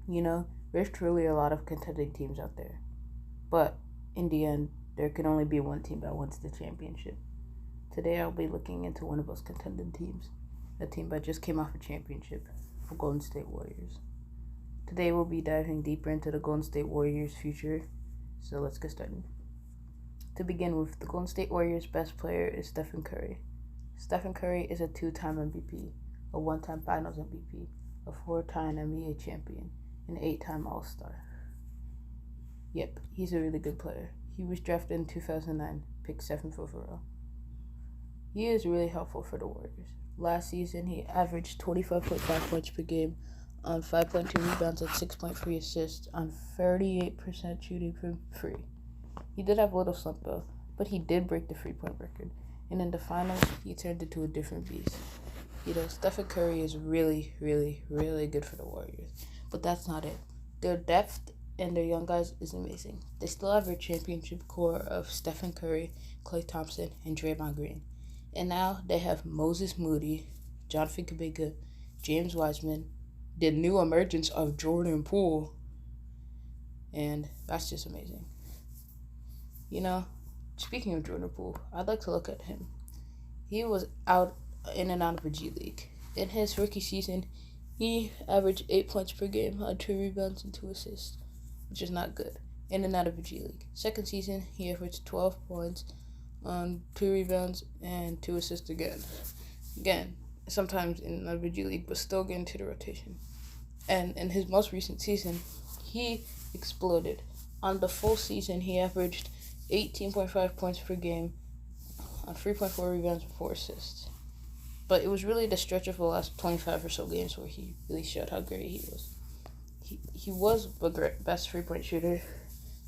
There's truly a lot of contending teams out there. But in the end, there can only be one team that wins the championship. Today, I'll be looking into one of those contending teams, a team that just came off a championship, the Golden State Warriors. Today, we'll be diving deeper into the Golden State Warriors' future, so let's get started. To begin with, the Golden State Warriors' best player is Stephen Curry. Stephen Curry is a two-time MVP, a one-time Finals MVP, a four-time NBA champion, an eight-time All-Star. Yep, he's a really good player. He was drafted in 2009, picked 7th overall. He is really helpful for the Warriors. Last season, he averaged 25.5 points per game on 5.2 rebounds and 6.3 assists on 38% shooting from free. He did have a little slump though, but he did break the free-point record. And in the finals, he turned into a different beast. Stephen Curry is really, really, really good for the Warriors. But that's not it. Their depth and their young guys is amazing. They still have a championship core of Stephen Curry, Klay Thompson, and Draymond Green. And now they have Moses Moody, Jonathan Kuminga, James Wiseman, the new emergence of Jordan Poole. And that's just amazing. Speaking of Jordan Poole, I'd like to look at him. He was in and out of the G League. In his rookie season, he averaged 8 points per game on 2 rebounds and 2 assists, which is not good. In and out of the G League. Second season, he averaged 12 points on 2 rebounds and 2 assists again. Sometimes in another G League, but still getting to the rotation. And in his most recent season, he exploded. On the full season, he averaged 18.5 points per game on 3.4 rebounds and 4 assists. But it was really the stretch of the last 25 or so games where he really showed how great he was. He was the best 3-point shooter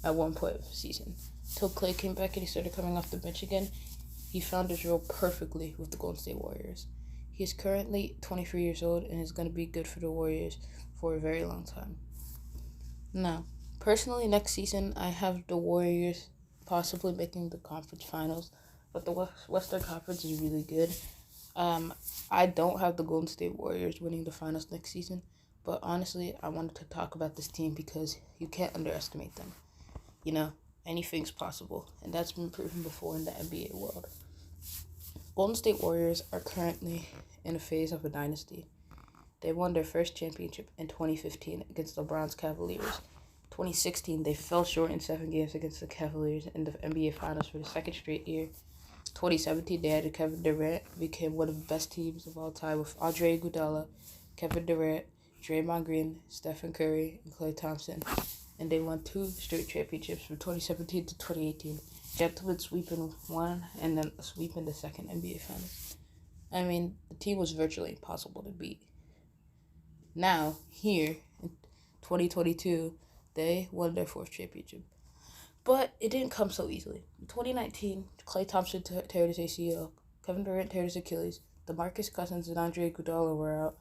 at one point of the season. Till Klay came back and he started coming off the bench again, he found his role perfectly with the Golden State Warriors. He is currently 23 years old and is going to be good for the Warriors for a very long time. Now, personally, next season, I have the Warriors possibly making the conference finals, but the Western Conference is really good. I don't have the Golden State Warriors winning the finals next season, but honestly, I wanted to talk about this team because you can't underestimate them. Anything's possible, and that's been proven before in the NBA world. Golden State Warriors are currently in a phase of a dynasty. They won their first championship in 2015 against LeBron's Cavaliers. 2016, they fell short in 7 games against the Cavaliers in the NBA Finals for the second straight year. 2017, they added Kevin Durant, became one of the best teams of all time with Andre Iguodala, Kevin Durant, Draymond Green, Stephen Curry, and Klay Thompson. And they won 2 straight championships from 2017 to 2018. Gentlemen sweep in one and then a sweep in the second NBA Finals. The team was virtually impossible to beat. Now, here, in 2022, they won their 4th championship. But it didn't come so easily. In 2019, Klay Thompson teared his ACL, Kevin Durant teared his Achilles, DeMarcus Cousins and Andre Iguodala were out,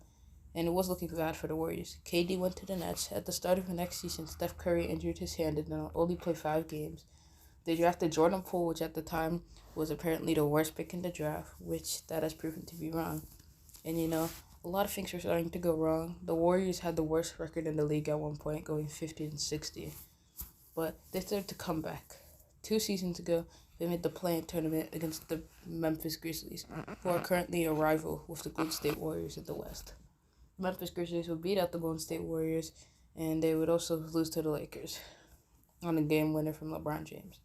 and it was looking bad for the Warriors. KD went to the Nets. At the start of the next season, Steph Curry injured his hand and only played 5 games. They drafted Jordan Poole, which at the time was apparently the worst pick in the draft, which that has proven to be wrong. And a lot of things were starting to go wrong. The Warriors had the worst record in the league at one point, going 50-60. But they started to come back. 2 seasons ago, they made the play-in tournament against the Memphis Grizzlies, who are currently a rival with the Golden State Warriors in the West. The Memphis Grizzlies would beat out the Golden State Warriors, and they would also lose to the Lakers on a game winner from LeBron James.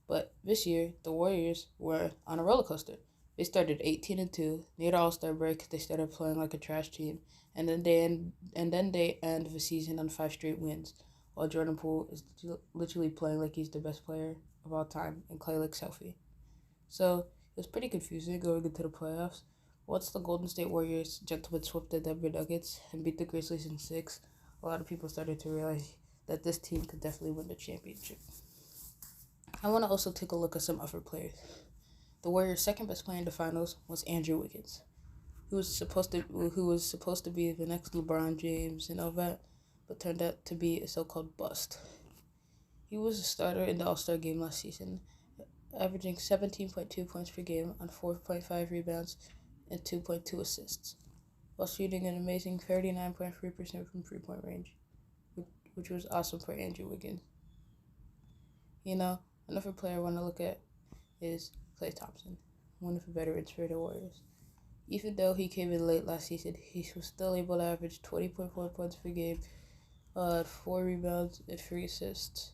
But this year, the Warriors were on a roller coaster. They started 18-2. Near the All-Star break, they started playing like a trash team, and then they end the season on 5 straight wins, while Jordan Poole is literally playing like he's the best player of all time, and Klay looks healthy. So it was pretty confusing going into the playoffs. Once the Golden State Warriors gentlemen swept the Denver Nuggets and beat the Grizzlies in 6, a lot of people started to realize that this team could definitely win the championship. I want to also take a look at some other players. The Warriors' second best player in the finals was Andrew Wiggins, who was supposed to be the next LeBron James and all that, but turned out to be a so-called bust. He was a starter in the All-Star game last season, averaging 17.2 points per game on 4.5 rebounds and 2.2 assists, while shooting an amazing 39.3% from three-point range. which was awesome for Andrew Wiggins. You know, another player I want to look at is Klay Thompson, one of the veterans for the Warriors. Even though he came in late last season, he was still able to average 20.4 points per game, 4 rebounds, and 3 assists,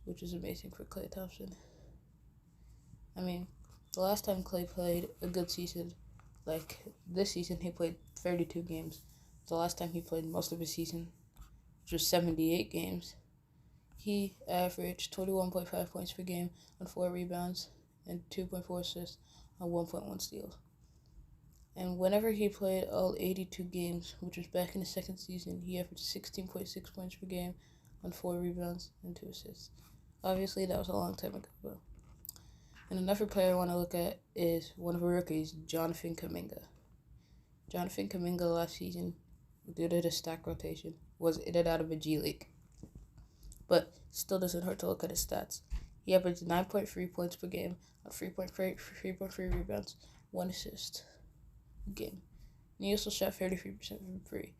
which is amazing for Klay Thompson. I mean, the last time Klay played a good season, like this season, he played 32 games. The last time he played most of his season, which was 78 games, he averaged 21.5 points per game on 4 rebounds and 2.4 assists on 1.1 steals. And whenever he played all 82 games, which was back in the second season, he averaged 16.6 points per game on 4 rebounds and 2 assists. Obviously, that was a long time ago. And another player I want to look at is one of our rookies, Jonathan Kuminga. Jonathan Kuminga last season, due to the stack rotation, was in and out of a G League. But still doesn't hurt to look at his stats. He averaged 9.3 points per game on 3.3 rebounds, 1 assist a game. And he also shot 33% from free.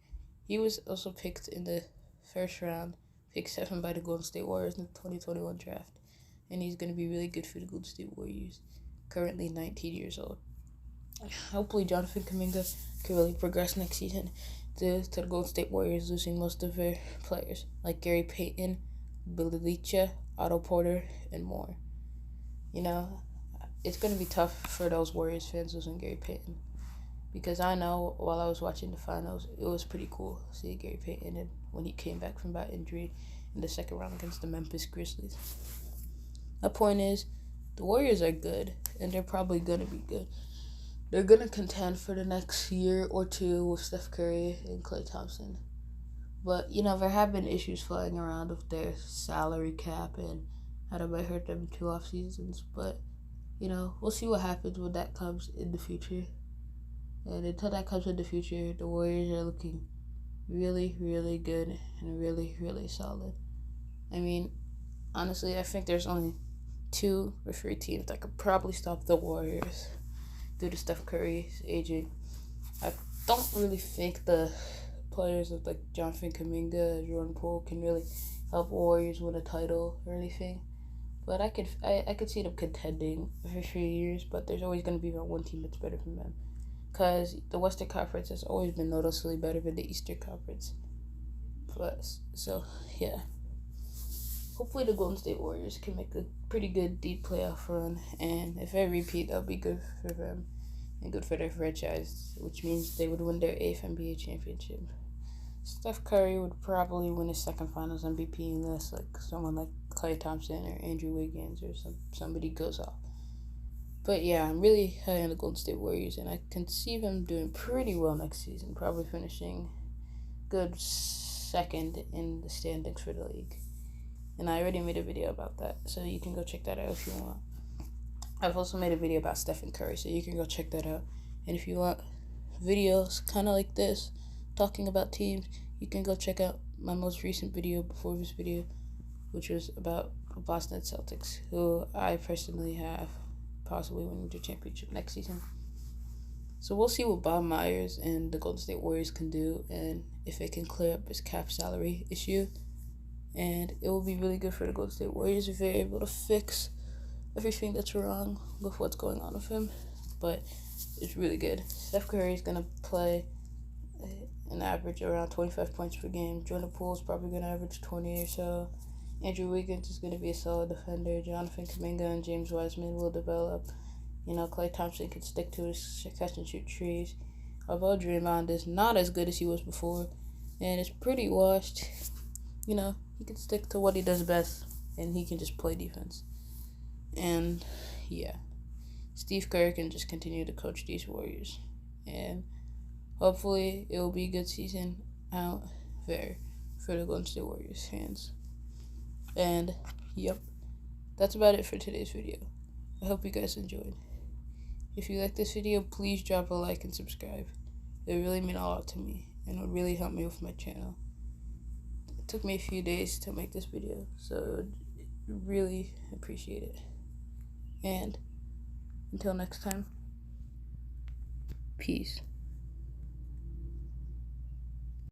He was also picked in the first round, pick 7 by the Golden State Warriors in the 2021 draft. And he's going to be really good for the Golden State Warriors, currently 19 years old. Hopefully Jonathan Kuminga can really progress next season due to the Golden State Warriors losing most of their players, like Gary Payton, Bjelica, Otto Porter, and more. You know, it's going to be tough for those Warriors fans losing Gary Payton. Because I know while I was watching the finals, it was pretty cool seeing Gary Payton when he came back from that injury in the second round against the Memphis Grizzlies. My point is, the Warriors are good, and they're probably going to be good. They're going to contend for the next year or two with Steph Curry and Klay Thompson. But, you know, there have been issues flying around with their salary cap and how that might hurt them in 2 off seasons. But, you know, we'll see what happens when that comes in the future. And until that comes in the future, the Warriors are looking really, really good and really, really solid. I mean, honestly, I think there's only 2 or 3 teams that could probably stop the Warriors due to Steph Curry's aging. I don't really think the players of like Jonathan Kuminga, Jordan Poole can really help Warriors win a title or anything. But I could see them contending for a few years, but there's always going to be that one team that's better than them. Because the Western Conference has always been noticeably better than the Eastern Conference. But, so, yeah. Hopefully the Golden State Warriors can make a pretty good deep playoff run. And if they repeat, that'll be good for them and good for their franchise, which means they would win their 8th NBA championship. Steph Curry would probably win his second Finals MVP unless like someone like Klay Thompson or Andrew Wiggins or somebody goes off. But yeah, I'm really high on the Golden State Warriors, and I can see them doing pretty well next season, probably finishing good second in the standings for the league. And I already made a video about that, so you can go check that out if you want. I've also made a video about Stephen Curry, so you can go check that out. And if you want videos kind of like this, talking about teams, you can go check out my most recent video before this video, which was about Boston Celtics, who I personally have possibly winning the championship next season. So we'll see what Bob Myers and the Golden State Warriors can do, and if they can clear up his cap salary issue. And it will be really good for the Golden State Warriors if they're able to fix everything that's wrong with what's going on with him. But it's really good. Steph Curry is going to play an average around 25 points per game. Jordan Poole is probably going to average 20 or so. Andrew Wiggins is going to be a solid defender. Jonathan Kuminga and James Wiseman will develop. You know, Klay Thompson can stick to his catch and shoot trees. Although Draymond is not as good as he was before, and is pretty washed, you know, he can stick to what he does best, and he can just play defense. And, yeah, Steve Kerr can just continue to coach these Warriors. And hopefully it will be a good season out there for the Golden State Warriors fans. And, yep, that's about it for today's video. I hope you guys enjoyed. If you like this video, please drop a like and subscribe. It really means a lot to me, and it would really help me with my channel. It took me a few days to make this video, so I would really appreciate it. And until next time, peace.